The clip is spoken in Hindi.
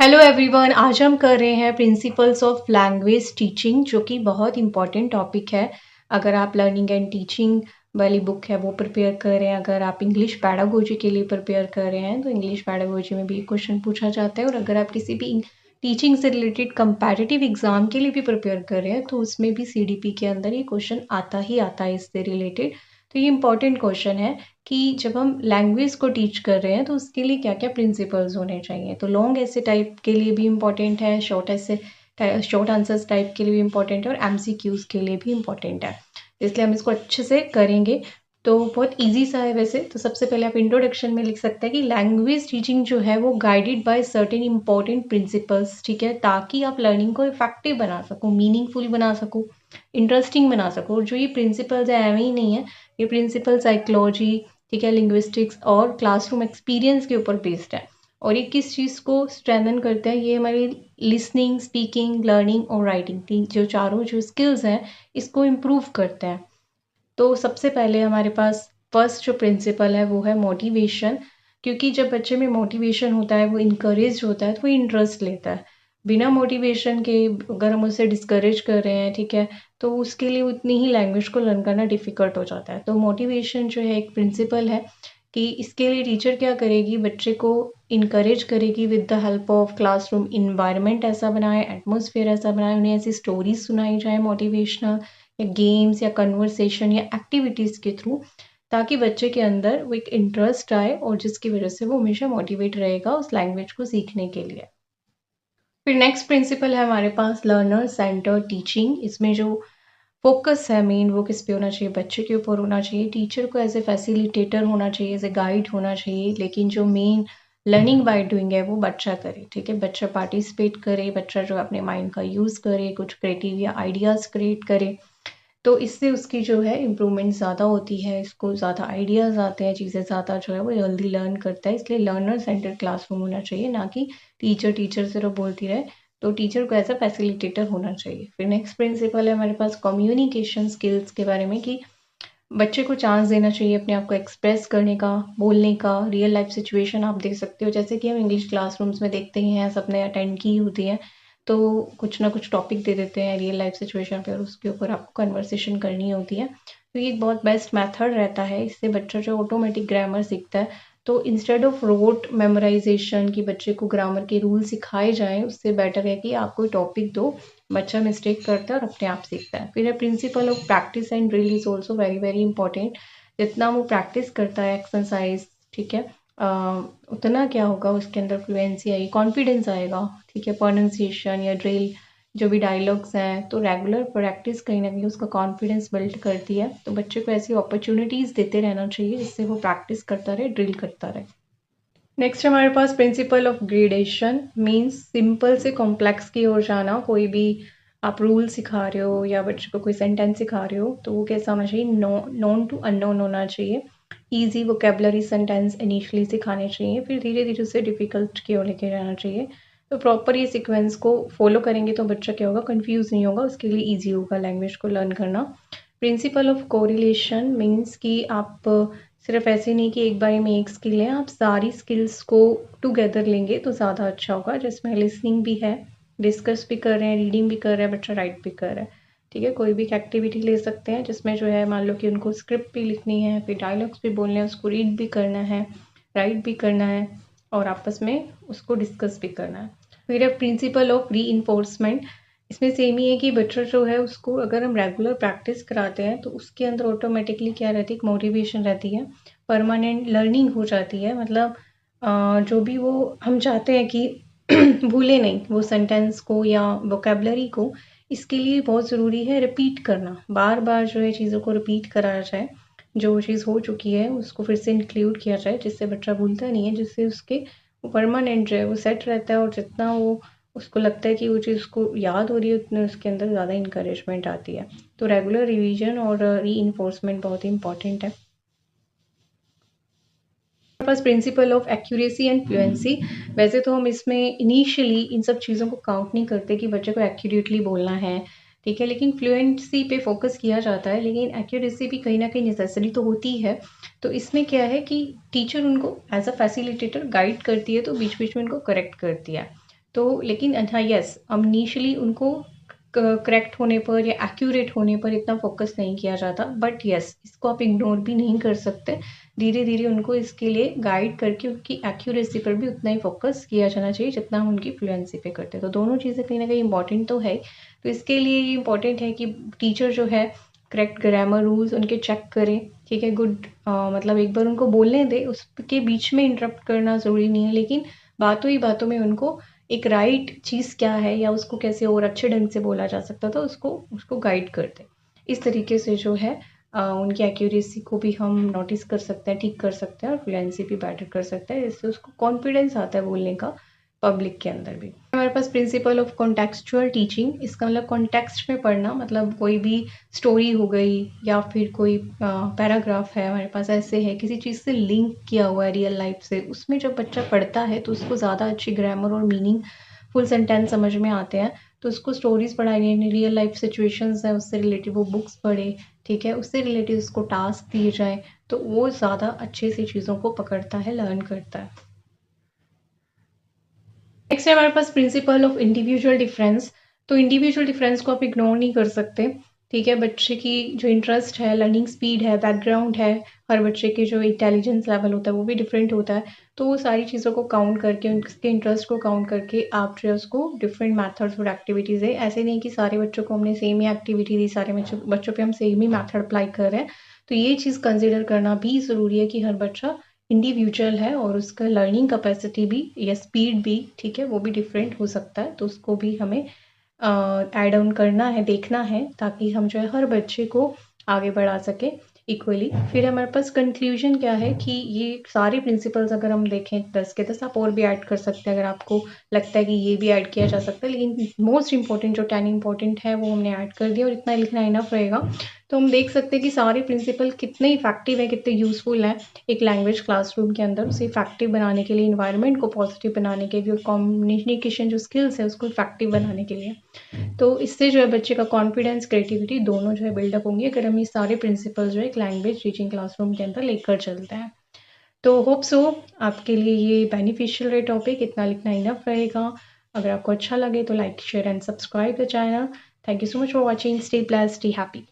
हेलो एवरीवन, आज हम कर रहे हैं प्रिंसिपल्स ऑफ लैंग्वेज टीचिंग, जो कि बहुत इंपॉर्टेंट टॉपिक है। अगर आप लर्निंग एंड टीचिंग वाली बुक है वो प्रिपेयर कर रहे हैं, अगर आप इंग्लिश पैडागोजी के लिए प्रिपेयर कर रहे हैं तो इंग्लिश पैडागोजी में भी क्वेश्चन पूछा जाता है, और अगर आप किसी भी टीचिंग से रिलेटेड कंपैरेटिव एग्जाम के लिए भी प्रिपेयर कर रहे हैं तो उसमें भी सीडीपी के अंदर ये क्वेश्चन आता ही आता है इससे रिलेटेड। तो ये इंपॉर्टेंट क्वेश्चन है कि जब हम लैंग्वेज को टीच कर रहे हैं तो उसके लिए क्या क्या प्रिंसिपल्स होने चाहिए। तो लॉन्ग ऐसे टाइप के लिए भी इम्पॉर्टेंट है, शॉर्ट आंसर्स टाइप के लिए भी इम्पॉर्टेंट है, और एमसीक्यूज़ के लिए भी इम्पॉर्टेंट है। इसलिए हम इसको अच्छे से करेंगे। तो बहुत इजी सा है वैसे। तो सबसे पहले आप इंट्रोडक्शन में लिख सकते हैं कि लैंग्वेज टीचिंग जो है वो guided by certain important principles, ठीक है, ताकि आप लर्निंग को इफेक्टिव बना सको, मीनिंगफुल बना सको, इंटरेस्टिंग बना सको। और जो ये प्रिंसिपल्स है एवं ही नहीं है, ये प्रिंसिपल साइकोलॉजी, ठीक है, लिंग्विस्टिक्स और क्लासरूम एक्सपीरियंस के ऊपर बेस्ड है। और ये किस चीज़ को स्ट्रेंथन करते हैं, ये हमारी लिसनिंग, स्पीकिंग, लर्निंग और राइटिंग, तीन जो चारों जो स्किल्स हैं इसको इम्प्रूव करते हैं। तो सबसे पहले हमारे पास फर्स्ट जो प्रिंसिपल है वो है मोटिवेशन। क्योंकि जब बच्चे में मोटिवेशन होता है, वो इनकरेज होता है, तो वो इंटरेस्ट लेता है। बिना मोटिवेशन के अगर हम उसे डिस्करेज कर रहे हैं, ठीक है, तो उसके लिए उतनी ही लैंग्वेज को लर्न करना डिफ़िकल्ट हो जाता है। तो मोटिवेशन जो है एक प्रिंसिपल है कि इसके लिए टीचर क्या करेगी, बच्चे को इनकरेज करेगी with the help of classroom environment ऐसा बनाए, एटमोसफेयर ऐसा बनाए, उन्हें ऐसी स्टोरीज सुनाई जाए मोटिवेशनल, या गेम्स या कन्वर्सेशन या एक्टिविटीज़ के थ्रू, ताकि बच्चे के अंदर वो एक इंटरेस्ट आए और जिसकी वजह से वो हमेशा मोटिवेट रहेगा उस लैंग्वेज को सीखने के लिए। फिर नेक्स्ट प्रिंसिपल है हमारे पास लर्नर सेंटर टीचिंग। इसमें जो फोकस है मेन वो किस पे होना चाहिए, बच्चे के ऊपर होना चाहिए। टीचर को एज ए फैसिलिटेटर होना चाहिए, एज ए गाइड होना चाहिए, लेकिन जो मेन लर्निंग बाय डूइंग है वो बच्चा करे, ठीक है। बच्चा पार्टिसिपेट करे, बच्चा जो अपने माइंड का यूज़ करे, कुछ क्रिएटिव या आइडियाज़ क्रिएट करे, तो इससे उसकी जो है इम्प्रूवमेंट ज़्यादा होती है, इसको ज़्यादा आइडियाज़ आते हैं, चीज़ें ज़्यादा जो है वो जल्दी लर्न करता है। इसलिए लर्नर सेंटर क्लासरूम होना चाहिए, ना कि टीचर सिर्फ बोलती रहे। तो टीचर को एज अ फैसिलिटेटर होना चाहिए। फिर नेक्स्ट प्रिंसिपल है हमारे पास कम्युनिकेशन स्किल्स के बारे में, कि बच्चे को चांस देना चाहिए अपने आप को एक्सप्रेस करने का, बोलने का। रियल लाइफ सिचुएशन आप देख सकते हो, जैसे कि हम इंग्लिश क्लासरूम्स में देखते ही हैं, सबने अटेंड की होती है, तो कुछ ना कुछ टॉपिक दे देते हैं रियल लाइफ सिचुएशन पे और उसके ऊपर आपको कन्वर्सेशन करनी होती है। तो ये एक बहुत बेस्ट मेथड रहता है, इससे बच्चा जो ऑटोमेटिक ग्रामर सीखता है। तो इंस्टेड ऑफ रोट मेमोराइजेशन कि बच्चे को ग्रामर के रूल सिखाए जाएं, उससे बेटर है कि आप कोई टॉपिक दो, बच्चा मिस्टेक करता है और अपने आप सीखता है। फिर principle of practice and drill is also very very important. जितना वो प्रैक्टिस करता है एक्सरसाइज, ठीक है, उतना क्या होगा, उसके अंदर फ्लुएंसी आएगी, कॉन्फिडेंस आएगा, ठीक है। प्रोनाउंसिएशन या ड्रिल जो भी डायलॉग्स हैं, तो रेगुलर प्रैक्टिस कहीं ना कहीं उसका कॉन्फिडेंस बिल्ड करती है। तो बच्चे को ऐसी अपॉर्चुनिटीज़ देते रहना चाहिए जिससे वो प्रैक्टिस करता रहे, ड्रिल करता रहे। नेक्स्ट हमारे पास principle of gradation, means simple से कॉम्प्लेक्स की ओर जाना। कोई भी आप रूल सिखा रहे हो या बच्चे को कोई सेंटेंस सिखा रहे हो तो वो कैसा होना चाहिए, नॉन टू अननोन होना चाहिए। ईजी वोकेबलरी सेंटेंस इनिशियली सिखाने चाहिए, फिर धीरे धीरे उसे डिफिकल्ट की ओर लेके जाना चाहिए। तो प्रॉपर ये सीक्वेंस को फॉलो करेंगे तो बच्चा क्या होगा, कंफ्यूज नहीं होगा, उसके लिए ईजी होगा लैंग्वेज को लर्न करना। प्रिंसिपल ऑफ कोरिलेशन मीन्स कि आप सिर्फ ऐसे नहीं कि एक बारी में एक स्किल है, आप सारी स्किल्स को टुगेदर लेंगे तो ज़्यादा अच्छा होगा, जिसमें लिसनिंग भी है, डिस्कस भी कर रहे हैं, रीडिंग भी कर रहे हैं, बच्चा राइट भी कर रहा है, ठीक है। कोई भी एक्टिविटी ले सकते हैं जिसमें जो है, मान लो कि उनको स्क्रिप्ट भी लिखनी है, फिर डायलॉग्स भी बोलने हैं, उसको रीड भी करना है, राइट भी करना है, और आपस में उसको डिस्कस भी करना है। फिर है प्रिंसिपल ऑफ री इन्फोर्समेंट। इसमें सेम ही है कि बच्चा जो है उसको अगर हम रेगुलर प्रैक्टिस कराते हैं तो उसके अंदर ऑटोमेटिकली क्या रहती है, मोटिवेशन रहती है, परमानेंट लर्निंग हो जाती है। मतलब जो भी वो हम चाहते हैं कि भूले नहीं वो सेंटेंस को या वोकेबलरी को, इसके लिए बहुत ज़रूरी है रिपीट करना, बार बार जो है चीज़ों को रिपीट कराया जाए, जो चीज़ हो चुकी है उसको फिर से इंक्लूड किया जाए, जिससे बच्चा भूलता नहीं है, जिससे उसके परमानेंट जो है वो सेट रहता है, और जितना वो उसको लगता है कि वो चीज़ उसको याद हो रही है उतने उसके अंदर ज़्यादा इंकरेजमेंट आती है। तो रेगुलर रिवीजन और री बहुत ही इंपॉर्टेंट है। पास principle of accuracy and fluency. वैसे तो हम इसमें इनिशियली इन सब चीज़ों को काउंट नहीं करते कि बच्चे को एक्यूरेटली बोलना है, ठीक है, लेकिन फ्लुएंसी पे फोकस किया जाता है, लेकिन एक्यूरेसी भी कहीं ना कहीं नेसेसरी तो होती है। तो इसमें क्या है कि टीचर उनको एज अ फैसिलिटेटर गाइड करती है, तो बीच बीच में उनको करेक्ट करती है। तो लेकिन अच्छा यस, अब इनिशियली उनको करेक्ट होने पर या एक्यूरेट होने पर इतना फोकस नहीं किया जाता, बट यस इसको आप इग्नोर भी नहीं कर सकते। धीरे धीरे उनको इसके लिए गाइड करके उनकी एक्यूरेसी पर भी उतना ही फोकस किया जाना चाहिए जितना हम उनकी फ्लुएंसी पे करते हैं। तो दोनों चीज़ें कहीं ना कहीं इंपॉर्टेंट तो है। तो इसके लिए ये इंपॉर्टेंट है कि टीचर जो है करेक्ट ग्रामर रूल्स उनके चेक करें, ठीक है, गुड मतलब एक बार उनको बोलने दें, उसके बीच में इंटरप्ट करना ज़रूरी नहीं है, लेकिन बातों ही बातों में उनको एक राइट चीज़ क्या है या उसको कैसे और अच्छे ढंग से बोला जा सकता, तो उसको उसको गाइड कर दें। इस तरीके से जो है उनकी एक्यूरेसी को भी हम नोटिस कर सकते हैं, ठीक कर सकते हैं, और फ्लुएंसी भी बेटर कर सकते हैं, इससे उसको कॉन्फिडेंस आता है बोलने का पब्लिक के अंदर भी। हमारे पास प्रिंसिपल ऑफ कॉन्टेक्सचुअल टीचिंग, इसका मतलब कॉन्टेक्स्ट में पढ़ना, मतलब कोई भी स्टोरी हो गई या फिर कोई पैराग्राफ है हमारे पास ऐसे है किसी चीज़ से लिंक किया हुआ है रियल लाइफ से, उसमें जब बच्चा पढ़ता है तो उसको ज़्यादा अच्छी ग्रामर और मीनिंग फुल सेंटेंस समझ में आते हैं। तो उसको स्टोरीज पढ़ाई जाए, रियल लाइफ सिचुएशंस है उससे रिलेटेड वो बुक्स पढ़े, ठीक है, उससे रिलेटेड उसको टास्क दिए जाए, तो वो ज़्यादा अच्छे से चीज़ों को पकड़ता है, लर्न करता है। नेक्स्ट है हमारे पास प्रिंसिपल ऑफ इंडिविजुअल डिफरेंस। तो इंडिविजुअल डिफरेंस को आप इग्नोर नहीं कर सकते, ठीक है। बच्चे की जो इंटरेस्ट है, लर्निंग स्पीड है, बैकग्राउंड है, हर बच्चे के जो इंटेलिजेंस लेवल होता है वो भी डिफरेंट होता है। तो वो सारी चीज़ों को काउंट करके, उनके इंटरेस्ट को काउंट करके आप जो है उसको डिफरेंट मैथड्स और एक्टिविटीज़ है, ऐसे नहीं कि सारे बच्चों को हमने सेम ही एक्टिविटी दी, सारे बच्चों पे हम सेम ही मैथड अप्लाई कर रहे हैं। तो ये चीज़ कंसिडर करना भी ज़रूरी है कि हर बच्चा इंडिविजुअल है और उसका लर्निंग कैपेसिटी भी या स्पीड भी, ठीक है, वो भी डिफरेंट हो सकता है। तो उसको भी हमें ऐड ऑन करना है, देखना है, ताकि हम जो है हर बच्चे को आगे बढ़ा सके इक्वली। फिर हमारे पास कंक्लूजन क्या है कि ये सारे प्रिंसिपल्स अगर हम देखें 10 के 10, आप और भी ऐड कर सकते हैं अगर आपको लगता है कि ये भी ऐड किया जा सकता है, लेकिन मोस्ट इंपॉर्टेंट जो 10 इंपॉर्टेंट है वो हमने ऐड कर दिया और इतना लिखना इनफ रहेगा। तो हम देख सकते हैं कि सारे प्रिंसिपल कितने इफेक्टिव है, कितने यूजफुल हैं एक लैंग्वेज क्लासरूम के अंदर, उसे इफेक्टिव बनाने के लिए, इन्वायरमेंट को पॉजिटिव बनाने के लिए और कम्युनिकेशन जो स्किल्स है उसको इफेक्टिव बनाने के लिए। तो इससे जो है बच्चे का कॉन्फिडेंस, क्रिएटिविटी दोनों जो है बिल्डअप होंगे अगर हम ये सारे प्रिंसिपल जो है एक लैंग्वेज टीचिंग क्लासरूम के अंदर लेकर चलते हैं। तो होप सो आपके लिए ये बेनिफिशियल रहे टॉपिक, इतना लिखना इनफ रहेगा। अगर आपको अच्छा लगे तो like, share and subscribe the channel. Thank you so much for watching. Stay blessed, stay happy.